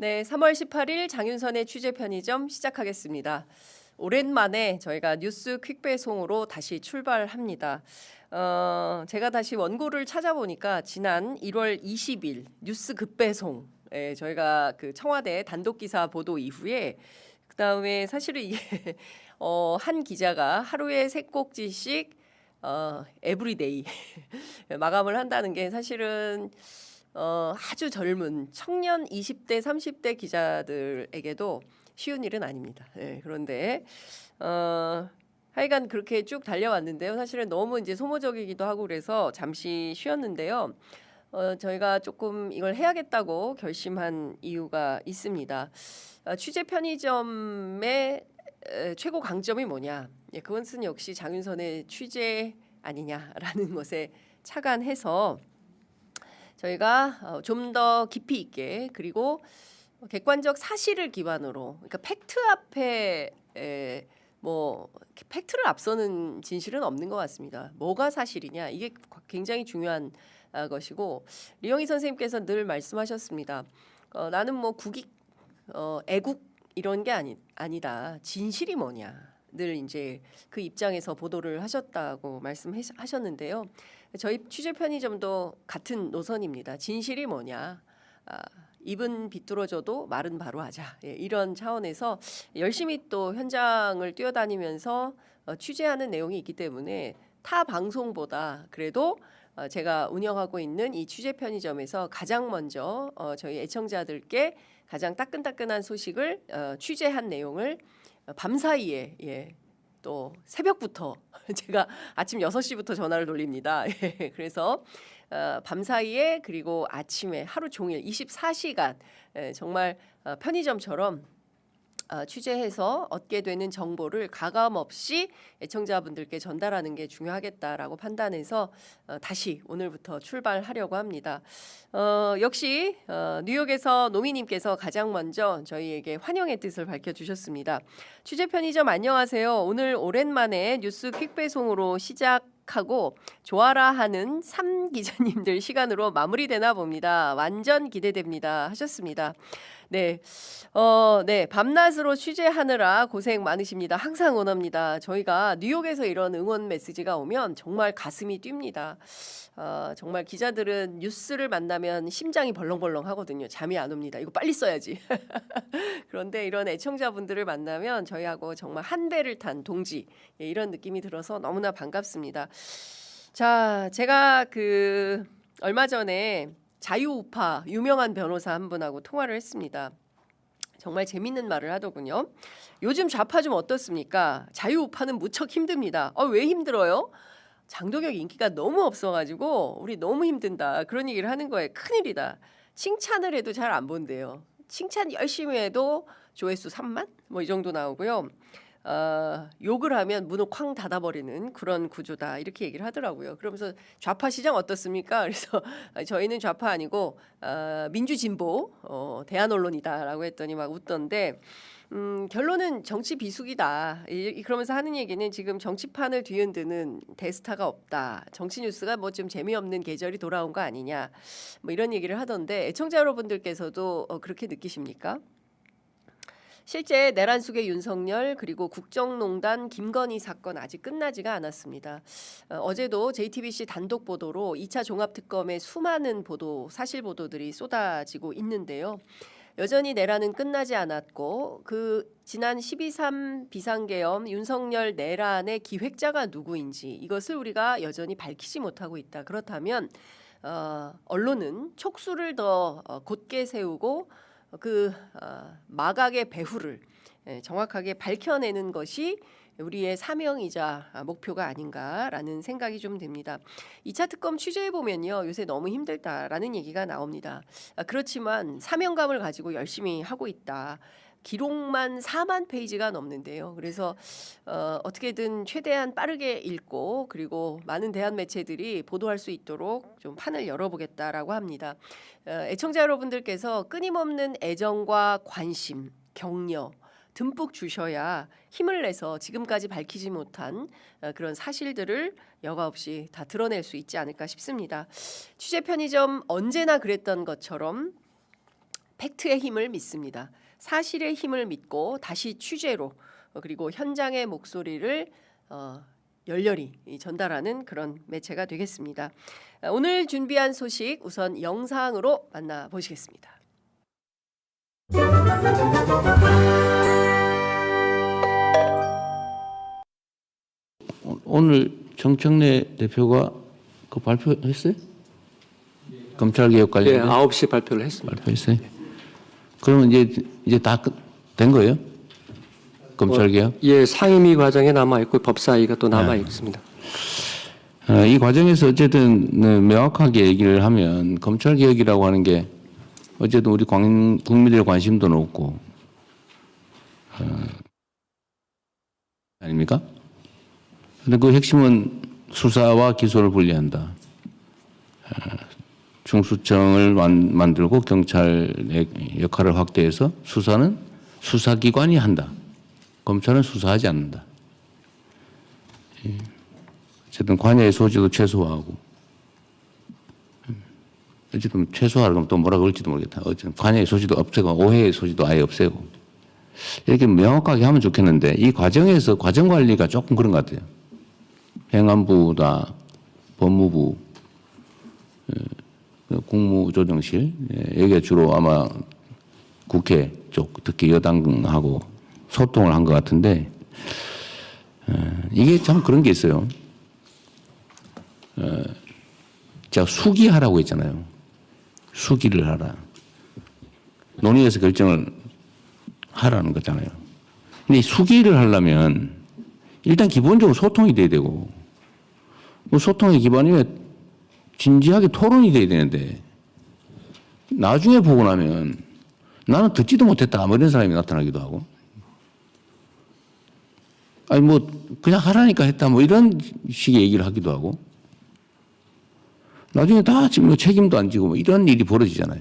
네, 3월 18일 장윤선의 취재 편의점 시작하겠습니다. 오랜만에 저희가 뉴스 퀵배송으로 다시 출발합니다. 제가 다시 원고를 찾아보니까 지난 1월 20일 뉴스 급배송 저희가 그 청와대 단독 기사 보도 이후에 그다음에 사실은 이게 한 기자가 하루에 3꼭지씩 에브리데이 마감을 한다는 게 사실은 아주 젊은 청년 20대, 30대 기자들에게도 쉬운 일은 아닙니다. 그런데 하여간 그렇게 쭉 달려왔는데요. 사실은 너무 이제 소모적이기도 하고 그래서 잠시 쉬었는데요. 저희가 조금 이걸 해야겠다고 결심한 이유가 있습니다. 취재 편의점의 최고 강점이 뭐냐? 그것은 역시 장윤선의 취재 아니냐라는 것에 착안해서 저희가 좀 더 깊이 있게 그리고 객관적 사실을 기반으로, 그러니까 팩트 앞에 뭐 팩트를 앞서는 진실은 없는 것 같습니다. 뭐가 사실이냐 이게 굉장히 중요한 것이고, 리영희 선생님께서 늘 말씀하셨습니다. 나는 뭐 국익, 애국 이런 게 아니다. 진실이 뭐냐. 늘 이제 그 입장에서 보도를 하셨다고 말씀하셨는데요. 저희 취재 편의점도 같은 노선입니다. 진실이 뭐냐. 입은 비뚤어져도 말은 바로 하자. 이런 차원에서 열심히 또 현장을 뛰어다니면서 취재하는 내용이 있기 때문에 타 방송보다 그래도 제가 운영하고 있는 이 취재 편의점에서 가장 먼저 저희 애청자들께 가장 따끈따끈한 소식을 취재한 내용을 밤사이에 또 새벽부터 제가 아침 6시부터 전화를 돌립니다. 그래서 밤사이에 그리고 아침에 하루 종일 24시간 정말 편의점처럼 취재해서 얻게 되는 정보를 가감없이 애청자분들께 전달하는 게 중요하겠다라고 판단해서 다시 오늘부터 출발하려고 합니다. 역시 뉴욕에서 노미님께서 가장 먼저 저희에게 환영의 뜻을 밝혀주셨습니다. 취재 편의점 안녕하세요. 오늘 오랜만에 뉴스 퀵배송으로 시작하고 좋아라 하는 3기자님들 시간으로 마무리되나 봅니다. 완전 기대됩니다 하셨습니다. 네, 밤낮으로 취재하느라 고생 많으십니다. 항상 원합니다. 저희가 뉴욕에서 이런 응원 메시지가 오면 정말 가슴이 뜁니다. 정말 기자들은 뉴스를 만나면 심장이 벌렁벌렁 하거든요. 잠이 안 옵니다. 이거 빨리 써야지. 그런데 이런 애청자분들을 만나면 저희하고 정말 한 배를 탄 동지, 이런 느낌이 들어서 너무나 반갑습니다. 자, 제가 얼마 전에 자유우파 유명한 변호사 한 분하고 통화를 했습니다. 정말 재밌는 말을 하더군요. 요즘 좌파 좀 어떻습니까? 자유우파는 무척 힘듭니다. 왜 힘들어요? 장동혁 인기가 너무 없어가지고 우리 너무 힘든다. 그런 얘기를 하는 거예요. 큰일이다. 칭찬을 해도 잘 안 본대요. 칭찬 열심히 해도 조회수 3만? 뭐 이 정도 나오고요. 욕을 하면 문을 쾅 닫아버리는 그런 구조다 이렇게 얘기를 하더라고요. 그러면서 좌파 시장 어떻습니까? 그래서 저희는 좌파 아니고 민주진보 대한언론이다라고 했더니 막 웃던데, 결론은 정치 비수기다. 그러면서 하는 얘기는 지금 정치판을 뒤흔드는 대스타가 없다. 정치 뉴스가 뭐 좀 재미없는 계절이 돌아온 거 아니냐. 뭐 이런 얘기를 하던데, 애청자 여러분들께서도 그렇게 느끼십니까? 실제 내란 속의 윤석열 그리고 국정농단 김건희 사건 아직 끝나지가 않았습니다. 어제도 JTBC 단독 보도로 2차 종합특검의 수많은 사실 보도들이 쏟아지고 있는데요. 여전히 내란은 끝나지 않았고 지난 12.3 비상계엄 윤석열 내란의 기획자가 누구인지 이것을 우리가 여전히 밝히지 못하고 있다. 그렇다면 언론은 촉수를 더 곧게 세우고 마각의 배후를 정확하게 밝혀내는 것이 우리의 사명이자 목표가 아닌가라는 생각이 좀 듭니다. 2차 특검 취재해보면요, 요새 너무 힘들다라는 얘기가 나옵니다. 그렇지만 사명감을 가지고 열심히 하고 있다. 기록만 4만 페이지가 넘는데요. 그래서 어떻게든 최대한 빠르게 읽고 그리고 많은 대한 매체들이 보도할 수 있도록 좀 판을 열어보겠다라고 합니다. 애청자 여러분들께서 끊임없는 애정과 관심, 격려 듬뿍 주셔야 힘을 내서 지금까지 밝히지 못한 그런 사실들을 여과 없이 다 드러낼 수 있지 않을까 싶습니다. 취재 편의점 언제나 그랬던 것처럼 팩트의 힘을 믿습니다. 사실의 힘을 믿고 다시 취재로 그리고 현장의 목소리를 열렬히 전달하는 그런 매체가 되겠습니다. 오늘 준비한 소식 우선 영상으로 만나보시겠습니다. 오늘 정청래 대표가 그 발표했어요? 검찰개혁 네, 관련된 9시 발표를 했습니다. 발표했어요? 그러면 이제 다 된 거예요? 검찰개혁? 예, 상임위 과정에 남아 있고 법사위가 또 남아 있습니다. 이 과정에서 어쨌든 명확하게 얘기를 하면 검찰개혁이라고 하는 게 어쨌든 우리 국민들의 관심도 높고 아닙니까? 근데 그 핵심은 수사와 기소를 분리한다. 중수청을 만들고 경찰의 역할을 확대해서 수사는 수사기관이 한다. 검찰은 수사하지 않는다. 어쨌든 관여의 소지도 최소화하고 어쨌든 최소화하면 또 뭐라 그럴지도 모르겠다. 어쨌든 관여의 소지도 없애고 오해의 소지도 아예 없애고 이렇게 명확하게 하면 좋겠는데 이 과정에서 과정 관리가 조금 그런 것 같아요. 행안부다 법무부 국무조정실 여기가 주로 아마 국회 쪽 특히 여당하고 소통을 한 것 같은데 이게 참 그런 게 있어요. 제가 수기하라고 했잖아요. 수기를 하라. 논의해서 결정을 하라는 거잖아요. 근데 이 수기를 하려면 일단 기본적으로 소통이 돼야 되고 소통의 기반이면 진지하게 토론이 돼야 되는데 나중에 보고 나면 나는 듣지도 못했다 뭐 이런 사람이 나타나기도 하고 아니 뭐 그냥 하라니까 했다 뭐 이런 식의 얘기를 하기도 하고 나중에 다 지금 뭐 책임도 안 지고 뭐 이런 일이 벌어지잖아요.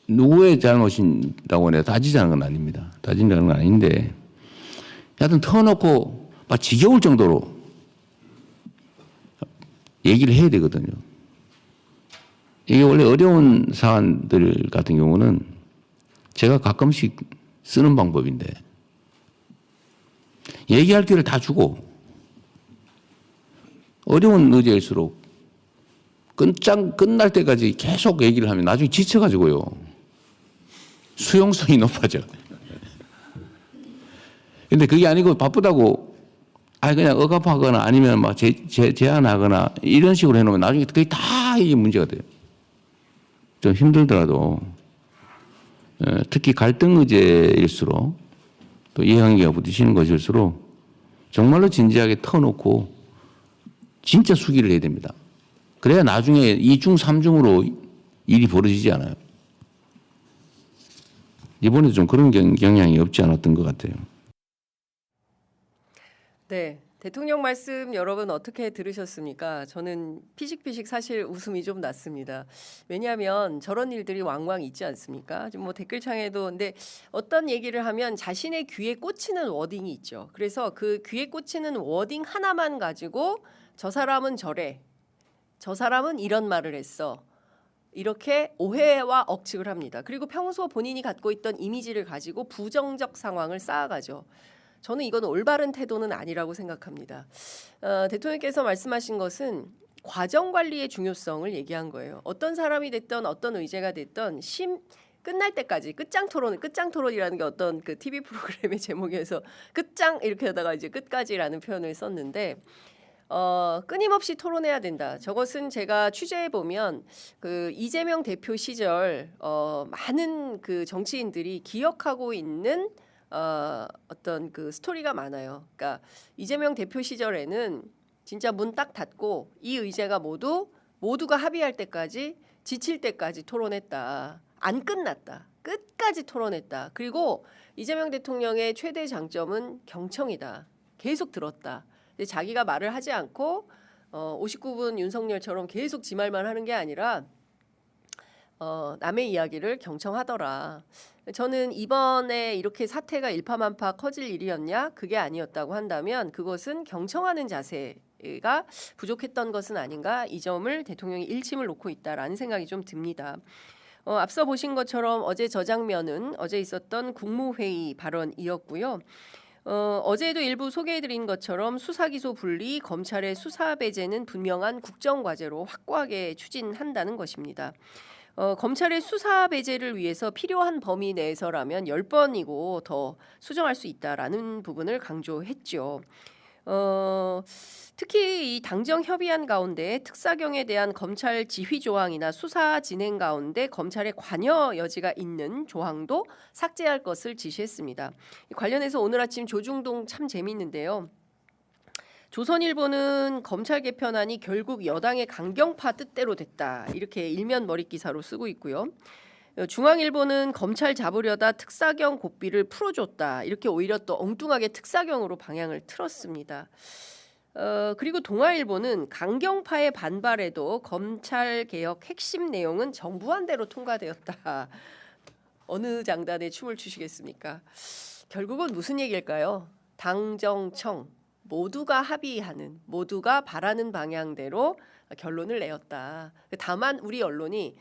누구의 잘못이라고 내가 따지자는 건 아닙니다. 따진다는 건 아닌데 하여튼 터놓고 막 지겨울 정도로 얘기를 해야 되거든요. 이게 원래 어려운 사안들 같은 경우는 제가 가끔씩 쓰는 방법인데 얘기할 기회를 다 주고 어려운 의제일수록 끝날 때까지 계속 얘기를 하면 나중에 지쳐가지고요. 수용성이 높아져. 근데 그게 아니고 바쁘다고 그냥 억압하거나 아니면 막 제안하거나 이런 식으로 해놓으면 나중에 그게 다 이게 문제가 돼요. 좀 힘들더라도 특히 갈등 의제일수록 또 이해관계가 부딪히는 것일수록 정말로 진지하게 터놓고 진짜 수기를 해야 됩니다. 그래야 나중에 2중, 3중으로 일이 벌어지지 않아요. 이번에도 좀 그런 경향이 없지 않았던 것 같아요. 네. 대통령 말씀 여러분 어떻게 들으셨습니까? 저는 피식피식 사실 웃음이 좀 났습니다. 왜냐하면 저런 일들이 왕왕 있지 않습니까? 좀 뭐 댓글창에도 근데 어떤 얘기를 하면 자신의 귀에 꽂히는 워딩이 있죠. 그래서 그 귀에 꽂히는 워딩 하나만 가지고 저 사람은 저래, 저 사람은 이런 말을 했어. 이렇게 오해와 억측을 합니다. 그리고 평소 본인이 갖고 있던 이미지를 가지고 부정적 상황을 쌓아가죠. 저는 이건 올바른 태도는 아니라고 생각합니다. 대통령께서 말씀하신 것은 과정 관리의 중요성을 얘기한 거예요. 어떤 사람이 됐던 어떤 의제가 됐던 끝날 때까지 끝장 토론이라는 게 어떤 그 TV 프로그램의 제목에서 끝장 이렇게 하다가 이제 끝까지라는 표현을 썼는데 끊임없이 토론해야 된다. 저것은 제가 취재해 보면 그 이재명 대표 시절 많은 그 정치인들이 기억하고 있는 어떤 그 스토리가 많아요. 그러니까 이재명 대표 시절에는 진짜 문 딱 닫고 이 의제가 모두가 합의할 때까지 지칠 때까지 토론했다. 안 끝났다. 끝까지 토론했다. 그리고 이재명 대통령의 최대 장점은 경청이다. 계속 들었다. 근데 자기가 말을 하지 않고 59분 윤석열처럼 계속 지 말만 하는 게 아니라 남의 이야기를 경청하더라. 저는 이번에 이렇게 사태가 일파만파 커질 일이었냐? 그게 아니었다고 한다면 그것은 경청하는 자세가 부족했던 것은 아닌가? 이 점을 대통령이 일침을 놓고 있다라는 생각이 좀 듭니다. 앞서 보신 것처럼 어제 저 장면은 어제 있었던 국무회의 발언이었고요. 어제도 일부 소개해드린 것처럼 수사기소 분리, 검찰의 수사 배제는 분명한 국정과제로 확고하게 추진한다는 것입니다. 검찰의 수사 배제를 위해서 필요한 범위 내에서라면 10번이고 더 수정할 수 있다라는 부분을 강조했죠. 특히 이 당정 협의안 가운데 특사경에 대한 검찰 지휘 조항이나 수사 진행 가운데 검찰의 관여 여지가 있는 조항도 삭제할 것을 지시했습니다. 관련해서 오늘 아침 조중동 참 재미있는데요. 조선일보는 검찰 개편안이 결국 여당의 강경파 뜻대로 됐다, 이렇게 일면 머릿 기사로 쓰고 있고요. 중앙일보는 검찰 잡으려다 특사경 고삐를 풀어줬다, 이렇게 오히려 또 엉뚱하게 특사경으로 방향을 틀었습니다. 그리고 동아일보는 강경파의 반발에도 검찰 개혁 핵심 내용은 정부안대로 통과되었다. 어느 장단에 춤을 추시겠습니까? 결국은 무슨 얘기일까요? 당정청 모두가 합의하는, 모두가 바라는 방향대로 결론을 내었다. 다만 우리 언론이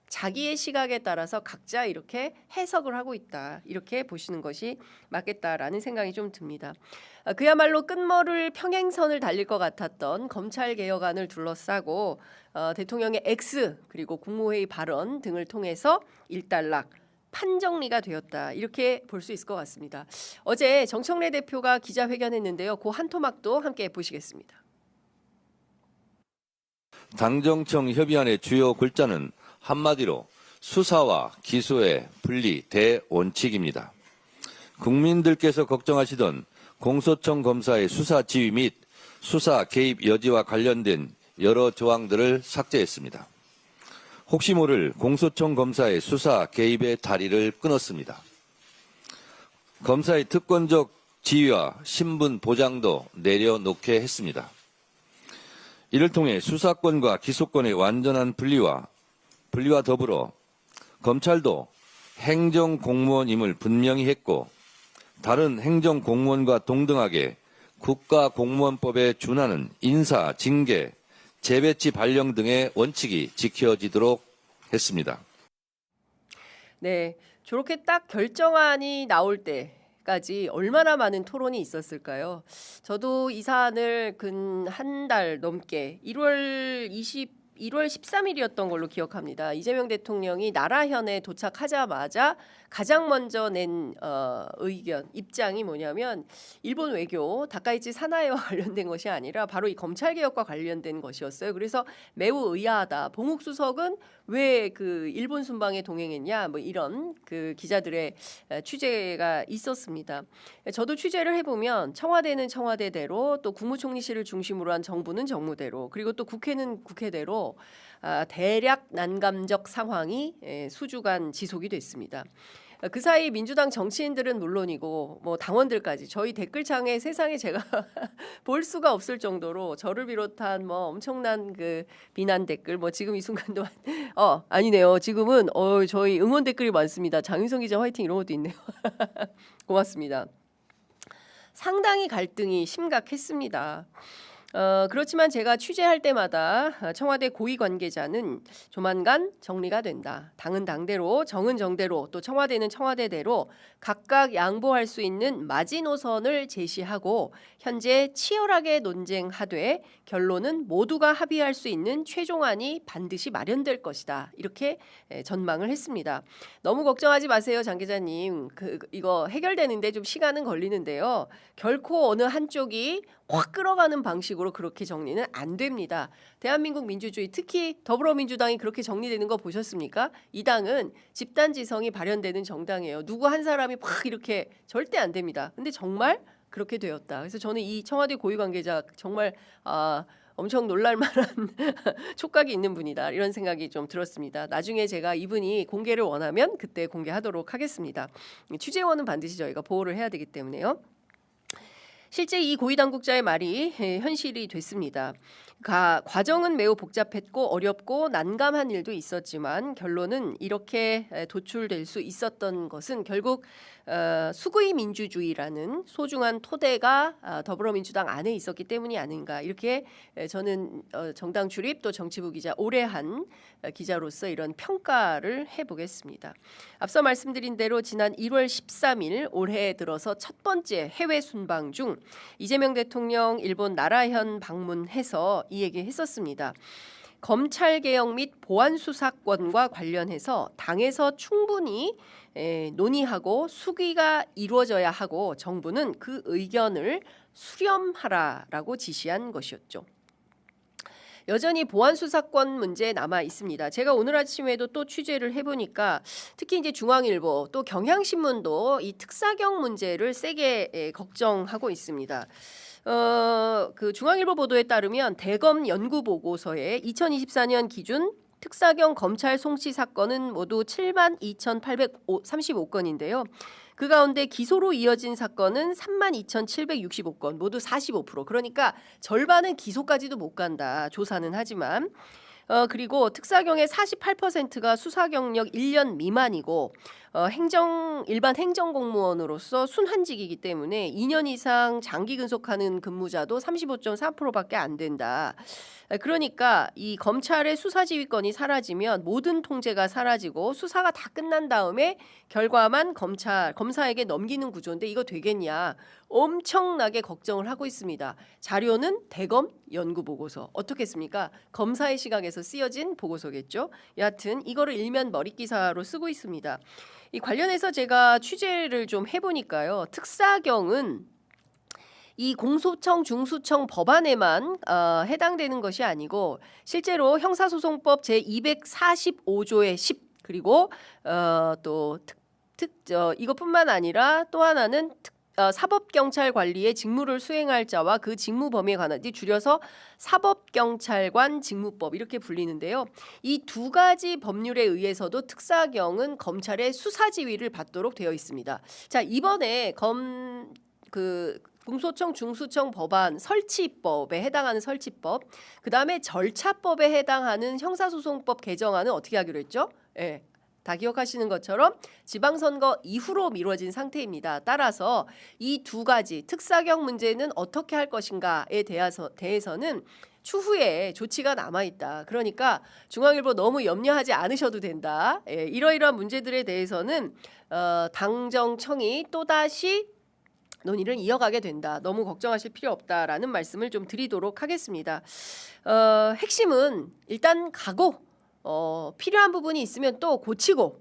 자기의 시각에 따라서 각자 이렇게 해석을 하고 있다, 이렇게 보시는 것이 맞겠다라는 생각이 좀 듭니다. 그야말로 끝머를 평행선을 달릴 것 같았던 검찰 개혁안을 둘러싸고 대통령의 X 그리고 국무회의 발언 등을 통해서 일단락 판정리가 되었다, 이렇게 볼 수 있을 것 같습니다. 어제 정청래 대표가 기자회견했는데요. 그 한 토막도 함께 보시겠습니다. 당정청 협의안의 주요 골자는 한마디로 수사와 기소의 분리 대원칙입니다. 국민들께서 걱정하시던 공소청 검사의 수사 지휘 및 수사 개입 여지와 관련된 여러 조항들을 삭제했습니다. 혹시 모를 공소청 검사의 수사 개입의 다리를 끊었습니다. 검사의 특권적 지위와 신분 보장도 내려놓게 했습니다. 이를 통해 수사권과 기소권의 완전한 분리와 더불어 검찰도 행정공무원임을 분명히 했고, 다른 행정공무원과 동등하게 국가공무원법에 준하는 인사, 징계, 재배치 발령 등의 원칙이 지켜지도록 했습니다. 네, 저렇게 딱 결정안이 나올 때까지 얼마나 많은 토론이 있었을까요? 저도 이 사안을 근 한 달 넘게 1월 13일이었던 걸로 기억합니다. 이재명 대통령이 나라현에 도착하자마자 가장 먼저 낸 입장이 뭐냐면, 일본 외교 다카이치 사나이와 관련된 것이 아니라 바로 이 검찰개혁과 관련된 것이었어요. 그래서 매우 의아하다, 봉욱 수석은 왜 그 일본 순방에 동행했냐, 뭐 이런 그 기자들의 취재가 있었습니다. 저도 취재를 해보면 청와대는 청와대대로, 또 국무총리실을 중심으로 한 정부는 정무대로, 그리고 또 국회는 국회대로 대략 난감적 상황이 수주간 지속이 됐습니다. 그 사이 민주당 정치인들은 물론이고 뭐 당원들까지 저희 댓글창에 세상에 제가 볼 수가 없을 정도로 저를 비롯한 뭐 엄청난 그 비난 댓글, 뭐 지금 이 순간도 아니네요. 지금은 저희 응원 댓글이 많습니다. 장윤성 기자 화이팅, 이런 것도 있네요. 고맙습니다. 상당히 갈등이 심각했습니다. 그렇지만 제가 취재할 때마다 청와대 고위 관계자는 조만간 정리가 된다, 당은 당대로, 정은 정대로, 또 청와대는 청와대대로 각각 양보할 수 있는 마지노선을 제시하고 현재 치열하게 논쟁하되 결론은 모두가 합의할 수 있는 최종안이 반드시 마련될 것이다, 이렇게 전망을 했습니다. 너무 걱정하지 마세요, 장 기자님. 이거 해결되는데 좀 시간은 걸리는데요. 결코 어느 한쪽이 확 끌어가는 방식으로 그렇게 정리는 안 됩니다. 대한민국 민주주의, 특히 더불어민주당이 그렇게 정리되는 거 보셨습니까? 이 당은 집단지성이 발현되는 정당이에요. 누구 한 사람이 확 이렇게 절대 안 됩니다. 근데 정말 그렇게 되었다. 그래서 저는 이 청와대 고위 관계자 정말 엄청 놀랄만한 촉각이 있는 분이다, 이런 생각이 좀 들었습니다. 나중에 제가 이분이 공개를 원하면 그때 공개하도록 하겠습니다. 취재원은 반드시 저희가 보호를 해야 되기 때문에요. 실제 이 고위 당국자의 말이 현실이 됐습니다. 과정은 매우 복잡했고 어렵고 난감한 일도 있었지만 결론은 이렇게 도출될 수 있었던 것은 결국 수구의 민주주의라는 소중한 토대가 더불어민주당 안에 있었기 때문이 아닌가, 이렇게 저는 정당 출입 또 정치부 기자 오래 한 기자로서 이런 평가를 해보겠습니다. 앞서 말씀드린 대로 지난 1월 13일 올해 들어서 첫 번째 해외 순방 중 이재명 대통령 일본 나라현 방문해서 이 얘기 했었습니다. 검찰개혁 및 보안수사권과 관련해서 당에서 충분히 논의하고 수기가 이루어져야 하고 정부는 그 의견을 수렴하라라고 지시한 것이었죠. 여전히 보안수사권 문제 남아 있습니다. 제가 오늘 아침에도 또 취재를 해보니까 특히 이제 중앙일보 또 경향신문도 이 특사경 문제를 세게 걱정하고 있습니다. 그 중앙일보 보도에 따르면 대검 연구 보고서에 2024년 기준 특사경 검찰 송치 사건은 모두 72,835건인데요. 그 가운데 기소로 이어진 사건은 32,765건, 모두 45%. 그러니까 절반은 기소까지도 못 간다. 조사는 하지만. 그리고 특사경의 48%가 수사 경력 1년 미만이고 일반 행정공무원으로서 순한직이기 때문에 2년 이상 장기 근속하는 근무자도 35.4%밖에 안 된다. 그러니까 이 검찰의 수사 지휘권이 사라지면 모든 통제가 사라지고 수사가 다 끝난 다음에 결과만 검사에게 넘기는 구조인데 이거 되겠냐, 엄청나게 걱정을 하고 있습니다. 자료는 대검 연구 보고서, 어떻겠습니까? 검사의 시각에서 쓰여진 보고서겠죠. 여하튼 이거를 일면 머릿 기사로 쓰고 있습니다. 이 관련해서 제가 취재를 좀 해보니까요, 특사경은 이 공소청, 중수청 법안에만 해당되는 것이 아니고 실제로 형사소송법 제245조의 10 그리고 또 이것뿐만 아니라 또 하나는 사법경찰 관리의 직무를 수행할 자와 그 직무 범위에 관한, 줄여서 사법경찰관 직무법 이렇게 불리는데요. 이 두 가지 법률에 의해서도 특사경은 검찰의 수사 지휘를 받도록 되어 있습니다. 자, 이번에 공소청 중수청 법안 설치법에 해당하는 설치법, 그다음에 절차법에 해당하는 형사소송법 개정안은 어떻게 하기로 했죠? 예. 다 기억하시는 것처럼 지방선거 이후로 미뤄진 상태입니다. 따라서 이 두 가지 특사경 문제는 어떻게 할 것인가에 대해서는 추후에 조치가 남아있다. 그러니까 중앙일보 너무 염려하지 않으셔도 된다. 이러이러한 문제들에 대해서는 당정청이 또다시 논의를 이어가게 된다. 너무 걱정하실 필요 없다라는 말씀을 좀 드리도록 하겠습니다. 핵심은 일단 가고 필요한 부분이 있으면 또 고치고,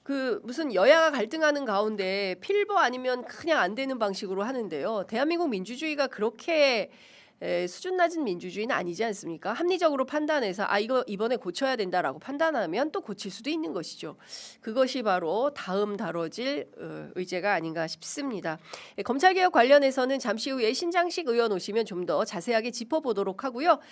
그 무슨 여야가 갈등하는 가운데 필버 아니면 그냥 안 되는 방식으로 하는데요. 대한민국 민주주의가 그렇게 수준 낮은 민주주의는 아니지 않습니까? 합리적으로 판단해서 이거 이번에 고쳐야 된다라고 판단하면 또 고칠 수도 있는 것이죠. 그것이 바로 다음 다뤄질 의제가 아닌가 싶습니다. 검찰개혁 관련해서는 잠시 후에 신장식 의원 오시면 좀 더 자세하게 짚어보도록 하고요.